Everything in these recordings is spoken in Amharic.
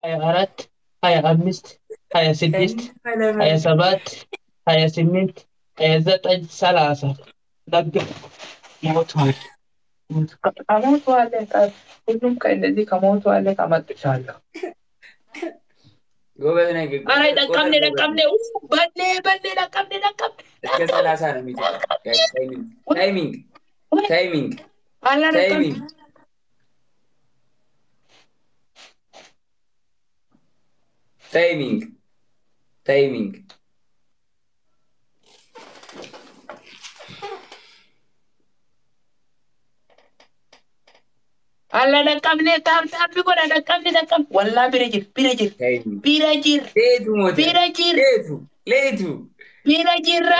24 25 26 27 28 29 30 ነጋ ሞቷል። ከሞቷል ሁሉም ከእነዚህ ከሞቷል ከመጥቻለሁ። ጎበዝ ነህ ግን ኧረ ለቀምኔ በሌ ለቀምኔ እስከ 30 ነው የሚጠራው። ታይሚንግ አላ ለቀም ታይሚንግ አላ ለቀምኔ ታም ቢጎዳ ለቀም ወላ ቢረጅር ሌቱ ቢረጅራ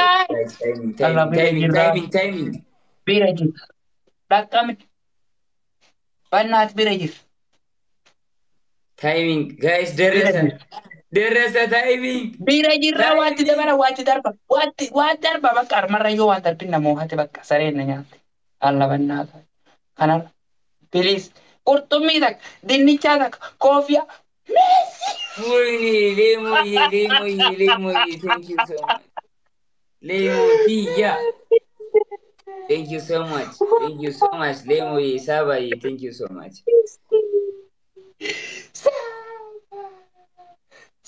አላ ታይሚንግ ቢረጅር ለቀም በእናት ቢረጅር ታይሚንግ ጋይስ ደረሰ ታይሚንግ ቢረጅራ ዋት ደበራ ዋት ደርባ በቃ መረዮ ዋት ደርብና ሞሀት በቃ ሰሬነኛ አላ በእናት ካና ፕሊዝ ቁርጡሚ ተክ ድንቻ ተክ ኮፊያ ወይኔ ሌሞዬ thank you so much ሌሞቲያ thank you so much ሌሞዬ ሳባዬ thank you so much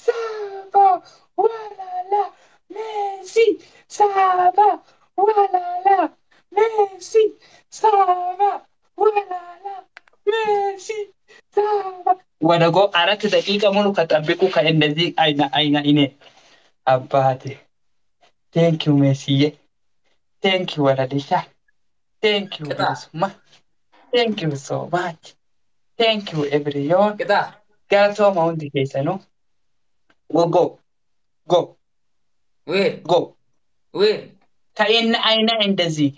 ሳባ ወላላ ሜሲ ሳባ ወላላ ሜሲ ሳባ ወላላ ሜሲ ሳባ ወደጎ 4 ደቂቃ ሙሉ ከጠብቁ ከእንደዚህ አይና እኔ አባቴ thank you ሜሲዬ thank you ወላዲሻ thank you ሱማ thank you so much thank you everyone ጋቶ ማውንት ከሰኑ go ከእነ አይና እንደዚህ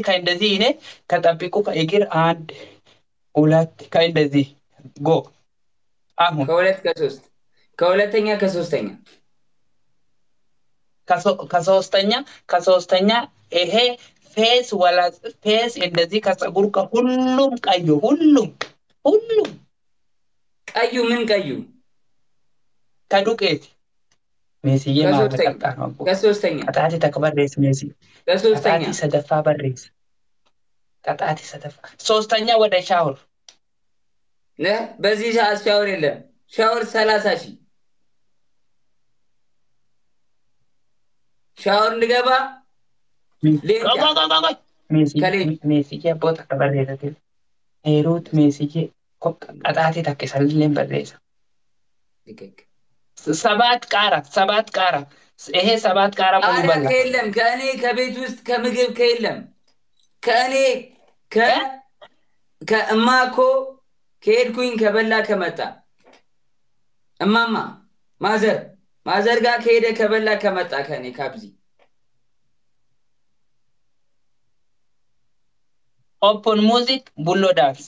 ከእንደዚህ እኔ ከጠብቁ ከእግር 1 2 ከእንደዚህ go አሁን ከሁለተኛ ከሶስተኛ ይሄ ፌስ እንደዚህ ከፀጉር ከሁሉም ቀዩ ሁሉም ቀዩ ምን ቀዩ ከዱቄት ሜሲዬ ማለቀጣ ነው። ከሶስተኛ ቀጣቲ ተከበረስ ሜሲ ከሶስተኛ ሰደፋ በሬስ ቀጣቲ ሰደፋ ሶስተኛ ወደ ሻወር በዚህ ሰዓት ሻወር የለም። ሻወር 30,000 ሻወር እንገባ ሜሲዬ ቦታ ከበረሰ ሄሩት ሜሲዬ ቀጣቲ ተከሰልልን በሬሳ 7 ቃራ ይሄ 7 ቃራ ሙሉ በላ ከየለም ከእኔ ከቤት ውስጥ ከምግብ ከየለም ከእኔ ከእማኮ ከሄድኩኝ ከበላ ከመጣ እማማ ማዘር ጋር ከሄደ ከበላ ከመጣ ከእኔ ካብዚ ኦፕን ሙዚክ ቡሎ ዳንስ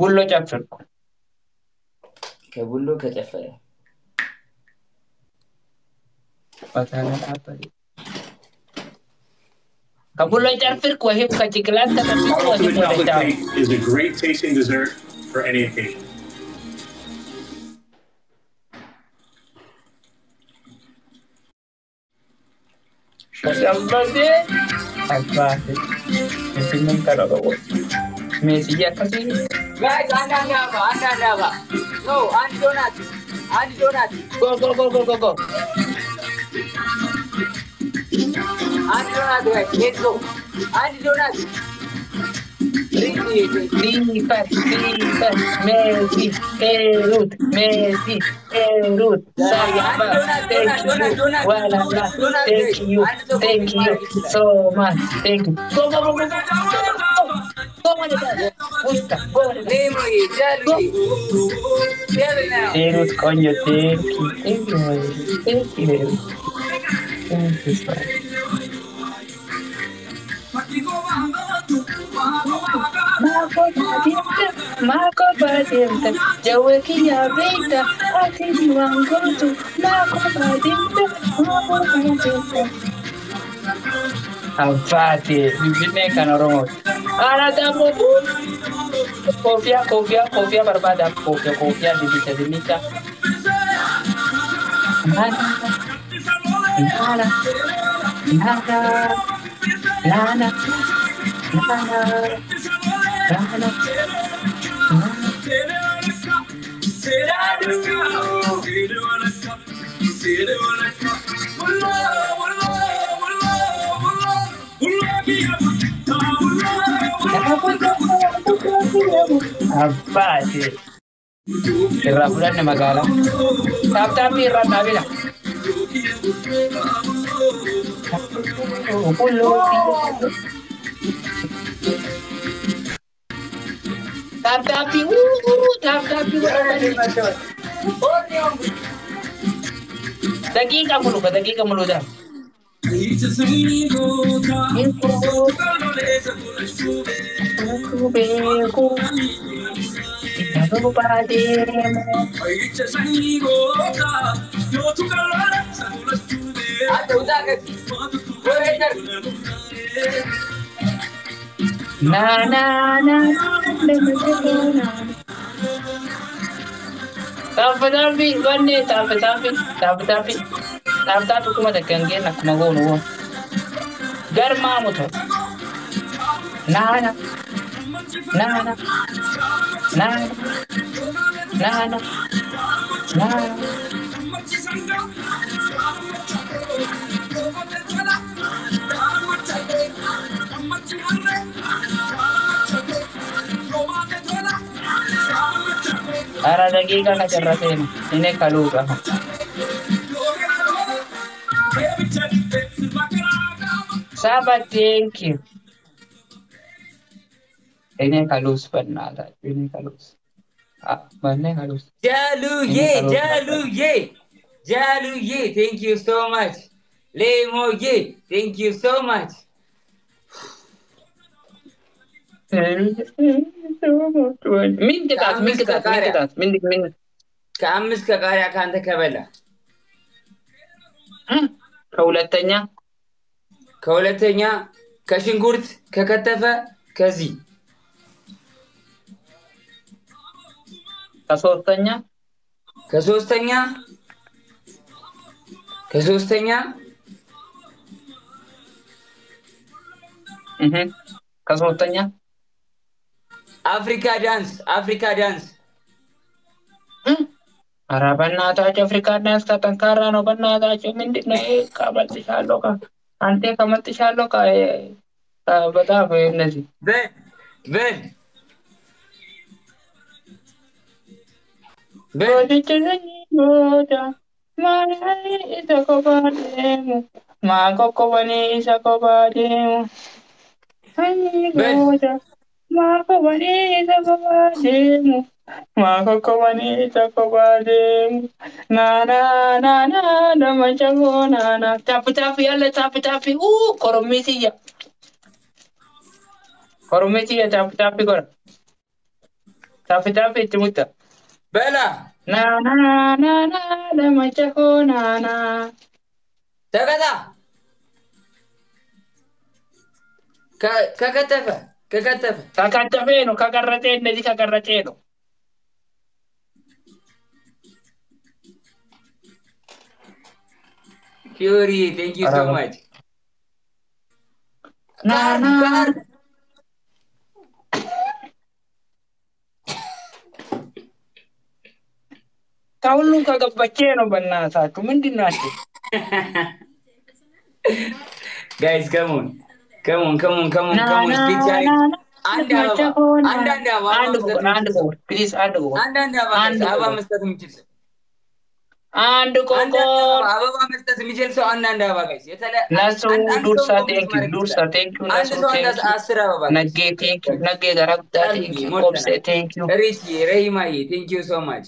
ቡሎ ጨፍርኩ ከቡሎ ከጨፈረ ከቡሎ ጨፍርኩ ወይም ከጭቅላት ተጠብቆ ወይም is a great tasting dessert for any occasion. Messi ya casi. Guys, anda. No, and donut. Go. And donut, guys. Let's go. And donut. Lipat. Messi, Herut. Thank you so much. Thank you. Go. Herut, coño, thank you. Marco Badinta, Jawaki Abita, I think you want go to Marco Badinta. I'm fatty, we make an aroma. Aradamu. Kofiyaa barbaadaaf kofiyaa dinnicha. Nana, nana, nana, nana. Apa sih? Irraa fudhanne magaalaa. Taaptaappii irraa dhaabila. Taaptaappii daqiiqa muluudha. Taaptaappii kuma daggangeen akkuma goonu woon. Garmaa muto. Nana. Ara daqiiqa na jarrateena. Inni kaluuqa. Saba, thank you. Ini halus benar, ini halus. Mana halus? Jaluye, thank you so much. Lemoye, thank you so much. Min kita. ከአምስት ከቃሪያ ካንተ ከበላ ከሁለተኛ ከሽንኩርት ከከተፈ ከዚህ ከሶስተኛ አፍሪካ ዳንስ ኧረ በእናታችሁ አፍሪካ ዳንስ ጠንካራ ነው። በእናታችሁ ምንድነው ቀበጥሻለሁ አንተ ከመጥሻለሁ በጣም እነዚህ በል በላ ተቀጣ ከከተፈ ነው ከቀረጤ እንደዚህ ከቀረጤ ነው። ፊዮሪ thank you so much. ከሁሉም ከገባቼ ነው። በእናታችሁ ምንድናችሁ? Guys, come on. Speak አንድ አበባ መስጠት የሚችል ሰው አንድ መስጠት የሚችል ሰው አንድ አበባ ጋይስ ዱርሳ ቴንክ ዩ ረሂማዬ thank you so much.